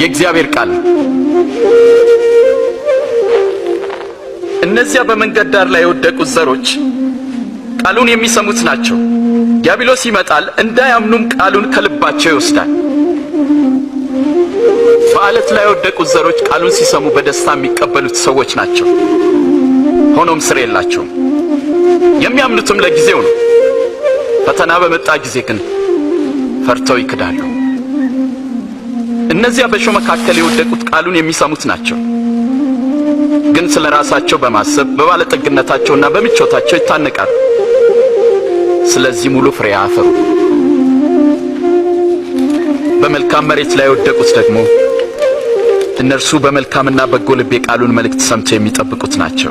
የእግዚአብሔር ቃል። እነዚያ በመንገድ ዳር ላይ የወደቁት ዘሮች ቃሉን የሚሰሙት ናቸው። ዲያብሎስ ይመጣል፣ እንዳያምኑም ቃሉን ከልባቸው ይወስዳል። በዓለት ላይ የወደቁት ዘሮች ቃሉን ሲሰሙ በደስታ የሚቀበሉት ሰዎች ናቸው። ሆኖም ስር የላቸውም። የሚያምኑትም ለጊዜው ነው። ፈተና በመጣ ጊዜ ግን ፈርተው ይክዳሉ። እነዚያ በእሾህ መካከል የወደቁት ቃሉን የሚሰሙት ናቸው፣ ግን ስለ ራሳቸው በማሰብ በባለጠግነታቸውና በምቾታቸው ይታነቃሉ። ስለዚህ ሙሉ ፍሬ አያፈሩ። በመልካም መሬት ላይ የወደቁት ደግሞ እነርሱ በመልካምና በጎ ልብ የቃሉን መልእክት ሰምተው የሚጠብቁት ናቸው።